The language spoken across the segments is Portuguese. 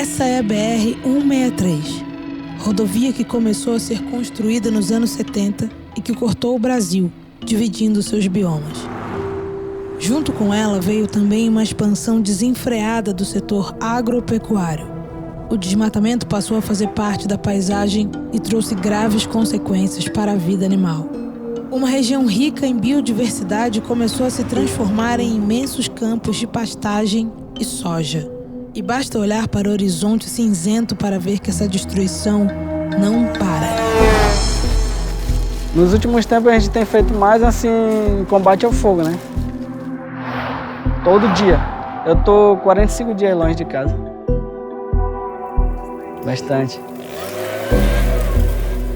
Essa é a BR-163, rodovia que começou a ser construída nos anos 70 e que cortou o Brasil, dividindo seus biomas. Junto com ela veio também uma expansão desenfreada do setor agropecuário. O desmatamento passou a fazer parte da paisagem e trouxe graves consequências para a vida animal. Uma região rica em biodiversidade começou a se transformar em imensos campos de pastagem e soja. E basta olhar para o horizonte cinzento para ver que essa destruição não para. Nos últimos tempos a gente tem feito mais assim, combate ao fogo, né? Todo dia. Eu tô 45 dias longe de casa. Bastante.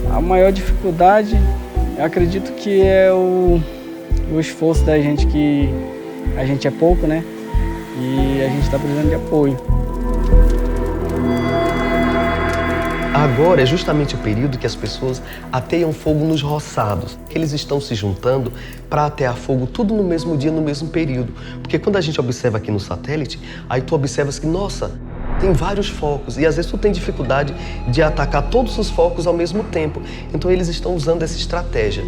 A maior dificuldade, eu acredito que é o esforço da gente, que a gente é pouco, né? E a gente está precisando de apoio. Agora é justamente o período que as pessoas ateiam fogo nos roçados. Eles estão se juntando para atear fogo tudo no mesmo dia, no mesmo período. Porque quando a gente observa aqui no satélite, aí tu observas que, nossa, tem vários focos e às vezes tu tem dificuldade de atacar todos os focos ao mesmo tempo. Então eles estão usando essa estratégia.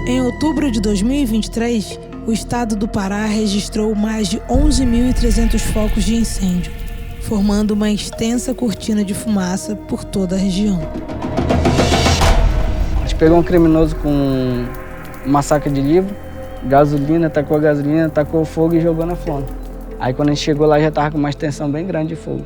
Em outubro de 2023, o estado do Pará registrou mais de 11.300 focos de incêndio, formando uma extensa cortina de fumaça por toda a região. A gente pegou um criminoso com uma saca de livro, gasolina, tacou a gasolina, tacou o fogo e jogou na fonte. Aí quando a gente chegou lá já estava com uma extensão bem grande de fogo.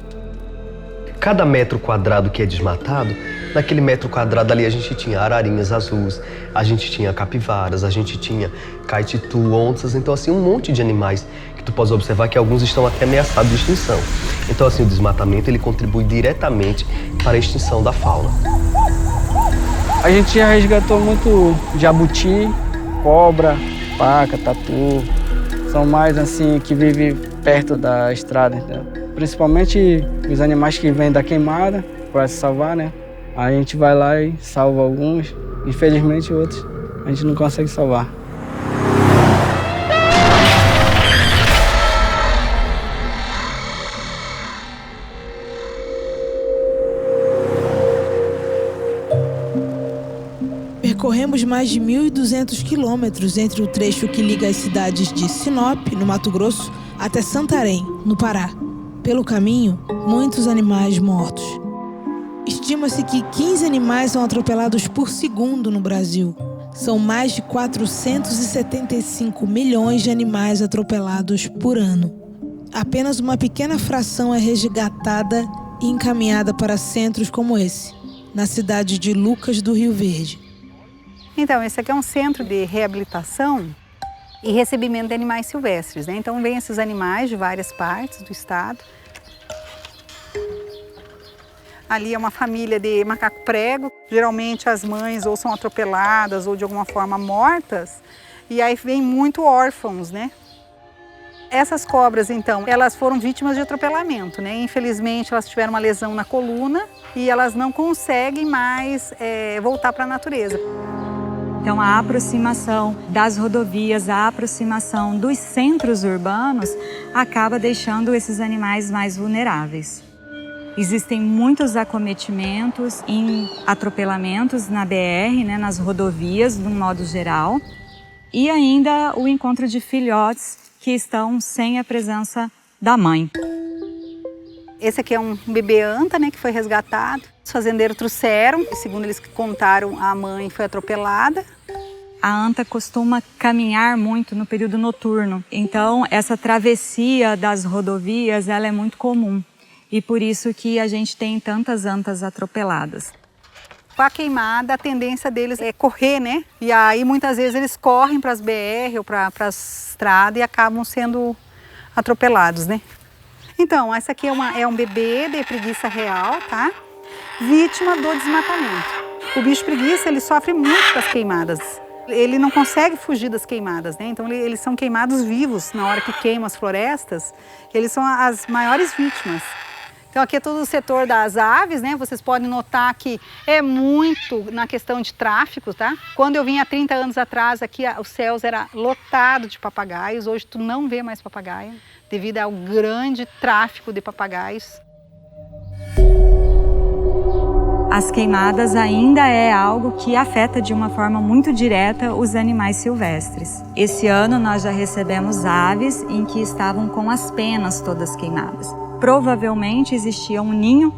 Cada metro quadrado que é desmatado, naquele metro quadrado ali a gente tinha ararinhas azuis, a gente tinha capivaras, a gente tinha caititu, onças, então assim um monte de animais que tu pode observar que alguns estão até ameaçados de extinção. Então assim o desmatamento ele contribui diretamente para a extinção da fauna. A gente já resgatou muito jabuti, cobra, paca, tatu, são mais assim que vivem perto da estrada, entendeu? Principalmente os animais que vêm da queimada para se salvar, né? Aí a gente vai lá e salva alguns, infelizmente outros a gente não consegue salvar. Percorremos mais de 1.200 quilômetros entre o trecho que liga as cidades de Sinop, no Mato Grosso, até Santarém, no Pará. Pelo caminho, muitos animais mortos. Estima-se que 15 animais são atropelados por segundo no Brasil. São mais de 475 milhões de animais atropelados por ano. Apenas uma pequena fração é resgatada e encaminhada para centros como esse, na cidade de Lucas do Rio Verde. Então, esse aqui é um centro de reabilitação e recebimento de animais silvestres, né? Então, vem esses animais de várias partes do estado. Ali é uma família de macaco prego. Geralmente as mães ou são atropeladas ou de alguma forma mortas. E aí vem muito órfãos, né? Essas cobras, então, elas foram vítimas de atropelamento, né? Infelizmente, elas tiveram uma lesão na coluna e elas não conseguem mais voltar para a natureza. Então, a aproximação das rodovias, a aproximação dos centros urbanos acaba deixando esses animais mais vulneráveis. Existem muitos acometimentos em atropelamentos na BR, né, nas rodovias, de um modo geral, e ainda o encontro de filhotes que estão sem a presença da mãe. Esse aqui é um bebê anta, né, que foi resgatado. Os fazendeiros trouxeram, segundo eles contaram, a mãe foi atropelada. A anta costuma caminhar muito no período noturno, então essa travessia das rodovias ela é muito comum e por isso que a gente tem tantas antas atropeladas. Com a queimada, a tendência deles é correr, né? E aí muitas vezes eles correm para as BR ou para as estradas e acabam sendo atropelados, né? Então, essa aqui é um bebê de preguiça real, tá? Vítima do desmatamento. O bicho preguiça, ele sofre muito com as queimadas. Ele não consegue fugir das queimadas, né? Então eles são queimados vivos na hora que queimam as florestas. Eles são as maiores vítimas. Então aqui é todo o setor das aves, né? Vocês podem notar que é muito na questão de tráfico, tá? Quando eu vim há 30 anos atrás, aqui os céus era lotado de papagaios. Hoje tu não vê mais papagaio, devido ao grande tráfico de papagaios. As queimadas ainda é algo que afeta de uma forma muito direta os animais silvestres. Esse ano nós já recebemos aves em que estavam com as penas todas queimadas. Provavelmente existia um ninho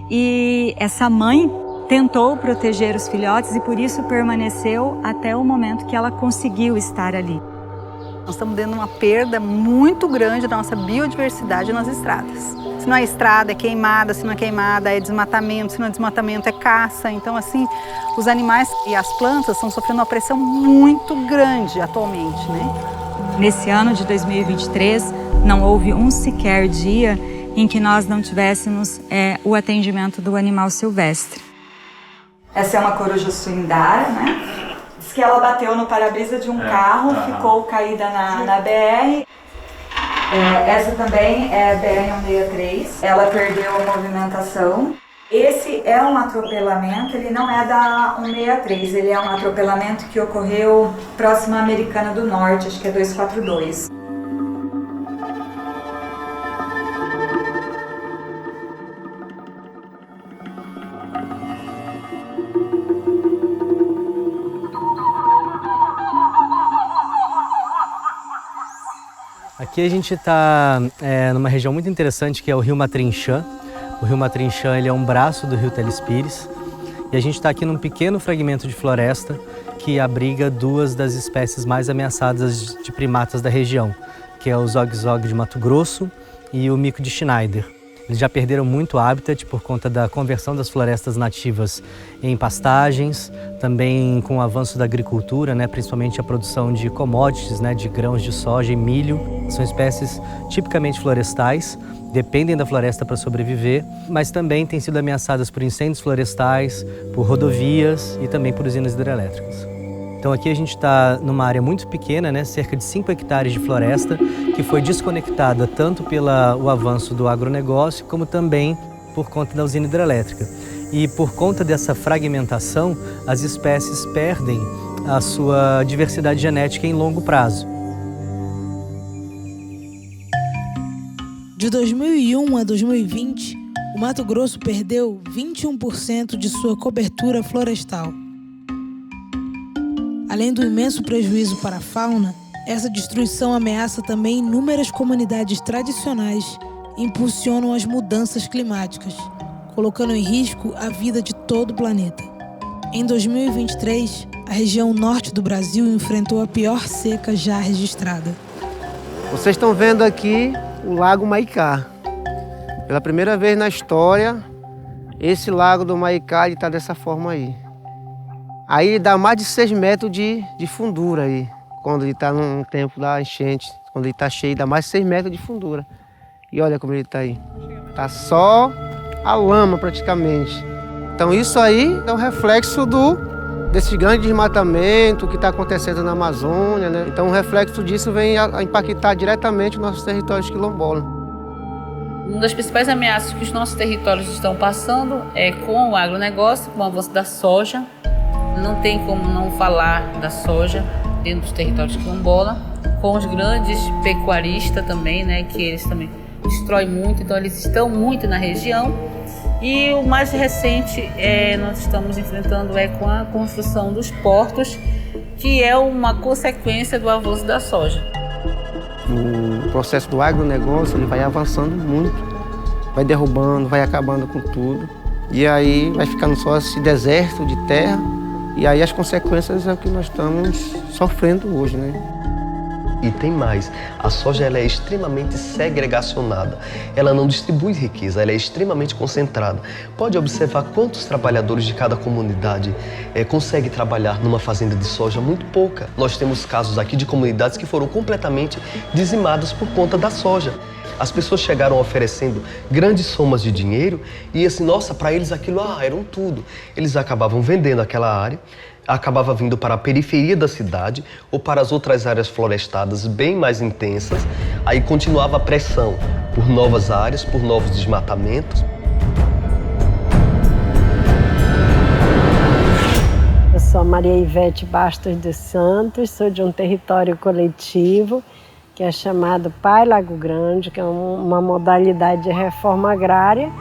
e essa mãe tentou proteger os filhotes e por isso permaneceu até o momento que ela conseguiu estar ali. Nós estamos tendo uma perda muito grande da nossa biodiversidade nas estradas. Se não é estrada, é queimada, se não é queimada, é desmatamento, se não é desmatamento, é caça. Então, assim, os animais e as plantas estão sofrendo uma pressão muito grande atualmente, né? Nesse ano de 2023, não houve um sequer dia em que nós não tivéssemos o atendimento do animal silvestre. Essa é uma coruja suindara, né? Diz que ela bateu no para-brisa de um carro, ficou caída na BR. Essa também é a BR-163, ela perdeu a movimentação. Esse é um atropelamento, ele não é da 163, ele é um atropelamento que ocorreu próximo à Americana do Norte, acho que é 242. Aqui a gente está numa região muito interessante que é o Rio Matrinchã. O Rio Matrinchã ele é um braço do Rio Telespires e a gente está aqui num pequeno fragmento de floresta que abriga duas das espécies mais ameaçadas de primatas da região, que é o zog-zog de Mato Grosso e o mico de Schneider. Eles já perderam muito habitat por conta da conversão das florestas nativas em pastagens, também com o avanço da agricultura, principalmente a produção de commodities, de grãos de soja e milho. São espécies tipicamente florestais, dependem da floresta para sobreviver, mas também têm sido ameaçadas por incêndios florestais, por rodovias e também por usinas hidrelétricas. Então aqui a gente está numa área muito pequena, cerca de 5 hectares de floresta, que foi desconectada tanto pelo avanço do agronegócio, como também por conta da usina hidrelétrica. E por conta dessa fragmentação, as espécies perdem a sua diversidade genética em longo prazo. De 2001 a 2020, o Mato Grosso perdeu 21% de sua cobertura florestal. Além do imenso prejuízo para a fauna, essa destruição ameaça também inúmeras comunidades tradicionais e impulsionam as mudanças climáticas, colocando em risco a vida de todo o planeta. Em 2023, a região norte do Brasil enfrentou a pior seca já registrada. Vocês estão vendo aqui o Lago Maicá. Pela primeira vez na história, esse lago do Maicá está dessa forma aí. Aí dá mais de 6 metros de fundura aí, quando ele está no tempo da enchente. Quando ele está cheio, dá mais de 6 metros de fundura. E olha como ele está aí. Está só a lama praticamente. Então isso aí é um reflexo desse grande desmatamento que está acontecendo na Amazônia, né? Então o reflexo disso vem a impactar diretamente os nossos territórios quilombolas. Uma das principais ameaças que os nossos territórios estão passando é com o agronegócio, com o avanço da soja. Não tem como não falar da soja dentro dos territórios quilombola, com os grandes pecuaristas também, que eles também destroem muito, então eles estão muito na região. E o mais recente nós estamos enfrentando com a construção dos portos, que é uma consequência do avanço da soja. O processo do agronegócio ele vai avançando muito, vai derrubando, vai acabando com tudo. E aí vai ficando só esse deserto de terra. E aí as consequências é o que nós estamos sofrendo hoje, E tem mais, a soja ela é extremamente segregacionada, ela não distribui riqueza, ela é extremamente concentrada. Pode observar quantos trabalhadores de cada comunidade conseguem trabalhar numa fazenda de soja, muito pouca. Nós temos casos aqui de comunidades que foram completamente dizimadas por conta da soja. As pessoas chegaram oferecendo grandes somas de dinheiro e assim, nossa, para eles aquilo era um tudo. Eles acabavam vendendo aquela área, acabava vindo para a periferia da cidade ou para as outras áreas florestadas bem mais intensas. Aí continuava a pressão por novas áreas, por novos desmatamentos. Eu sou Maria Ivete Bastos dos Santos, sou de um território coletivo que é chamado Pai Lago Grande, que é uma modalidade de reforma agrária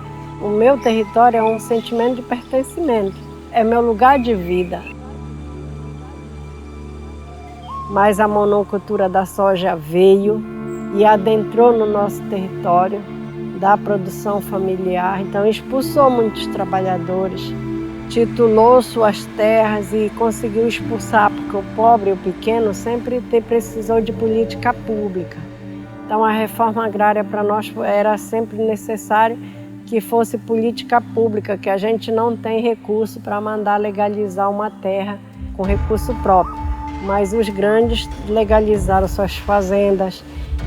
O meu território é um sentimento de pertencimento, é meu lugar de vida. Mas a monocultura da soja veio e adentrou no nosso território da produção familiar, então expulsou muitos trabalhadores, titulou suas terras e conseguiu expulsar, porque o pobre e o pequeno sempre precisou de política pública. Então a reforma agrária para nós era sempre necessário que fosse política pública, que a gente não tem recurso para mandar legalizar uma terra com recurso próprio. Mas os grandes legalizaram suas fazendas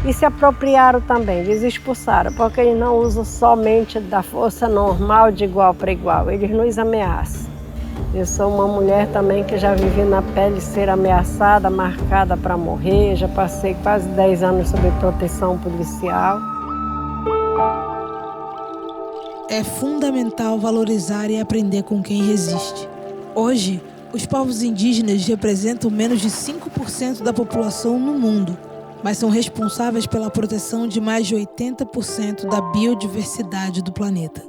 e se apropriaram também, eles expulsaram, porque eles não usam somente da força normal de igual para igual, eles nos ameaçam. Eu sou uma mulher também que já vivi na pele ser ameaçada, marcada para morrer, já passei quase 10 anos sob proteção policial. É fundamental valorizar e aprender com quem resiste. Hoje, os povos indígenas representam menos de 5% da população no mundo, mas são responsáveis pela proteção de mais de 80% da biodiversidade do planeta.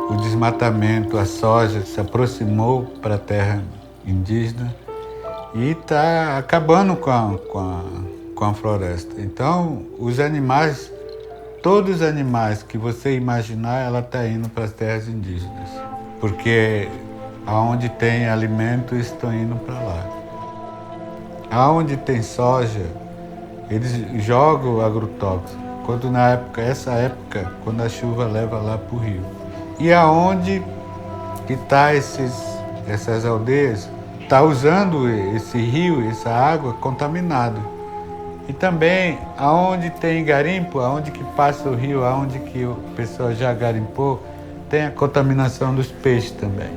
O desmatamento, a soja se aproximou para a terra indígena e está acabando com a floresta. Então, os animais, todos os animais que você imaginar, ela está indo para as terras indígenas, porque aonde tem alimento estão indo para lá. Aonde tem soja, eles jogam agrotóxico. Quando essa época, quando a chuva leva lá para o rio. E aonde que está essas aldeias, está usando esse rio, essa água contaminada. E também aonde tem garimpo, aonde que passa o rio, aonde que o pessoal já garimpou, tem a contaminação dos peixes também,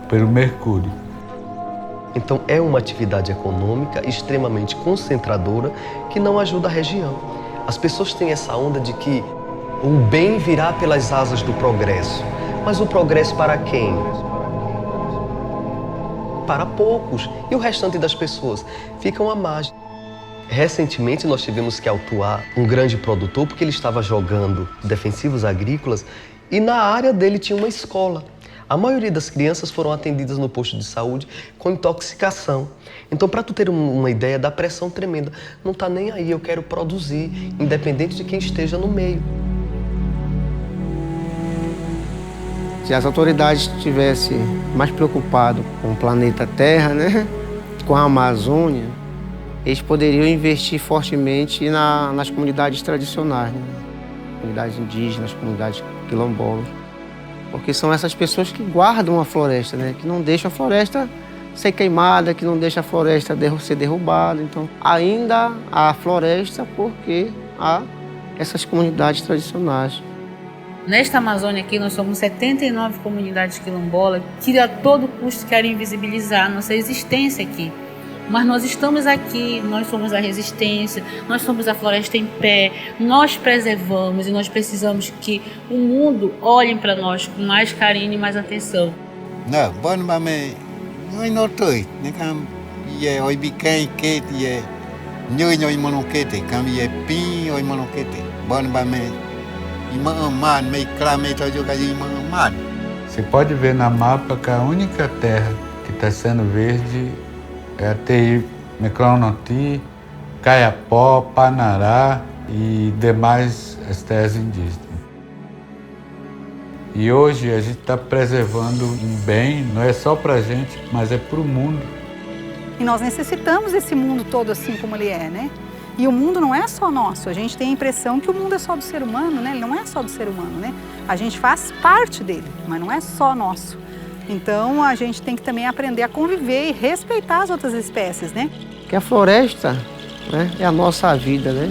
pelo mercúrio. Então é uma atividade econômica extremamente concentradora que não ajuda a região. As pessoas têm essa onda de que o bem virá pelas asas do progresso. Mas o progresso para quem? Para poucos. E o restante das pessoas ficam à margem. Recentemente nós tivemos que autuar um grande produtor porque ele estava jogando defensivos agrícolas e na área dele tinha uma escola. A maioria das crianças foram atendidas no posto de saúde com intoxicação. Então, para tu ter uma ideia da pressão tremenda, não está nem aí, eu quero produzir, independente de quem esteja no meio. Se as autoridades estivessem mais preocupadas com o planeta Terra, né, com a Amazônia, eles poderiam investir fortemente nas comunidades tradicionais, né? Comunidades indígenas, comunidades quilombolas. Porque são essas pessoas que guardam a floresta, né? Que não deixam a floresta ser queimada, que não deixam a floresta ser derrubada. Então, ainda há floresta porque há essas comunidades tradicionais. Nesta Amazônia aqui, nós somos 79 comunidades quilombolas que a todo custo querem invisibilizar a nossa existência aqui. Mas nós estamos aqui, nós somos a resistência, nós somos a floresta em pé, nós preservamos e nós precisamos que o mundo olhe para nós com mais carinho e mais atenção. Não, bom, mas não notei, né? É oi biquei que é nhoi monoquete, cam é pin oi monoquete, bom, mas imaman, me clame to jogar imaman. Você pode ver na mapa que a única terra que está sendo verde é a Tei Meclonoti, Caiapó, Panará e demais as terras indígenas. E hoje a gente está preservando um bem, não é só para a gente, mas é para o mundo. E nós necessitamos desse mundo todo assim como ele é, né? E o mundo não é só nosso, a gente tem a impressão que o mundo é só do ser humano, né? Ele não é só do ser humano, né? A gente faz parte dele, mas não é só nosso. Então, a gente tem que também aprender a conviver e respeitar as outras espécies, né? Que a floresta, né, é a nossa vida, né?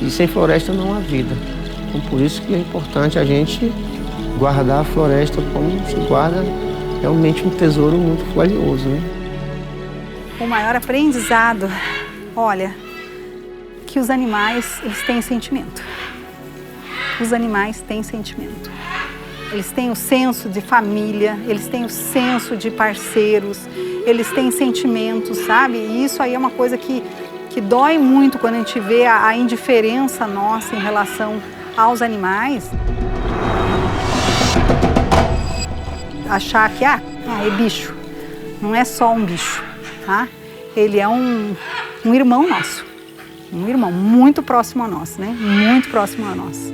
E sem floresta não há vida. Então, por isso que é importante a gente guardar a floresta como se guarda realmente um tesouro muito valioso, né? O maior aprendizado, olha, que os animais, eles têm sentimento. Os animais têm sentimento. Eles têm o senso de família, eles têm o senso de parceiros, eles têm sentimentos, sabe? E isso aí é uma coisa que dói muito quando a gente vê a indiferença nossa em relação aos animais. Achar que, é bicho. Não é só um bicho, tá? Ele é um irmão nosso. Um irmão muito próximo a nós, né? Muito próximo a nós.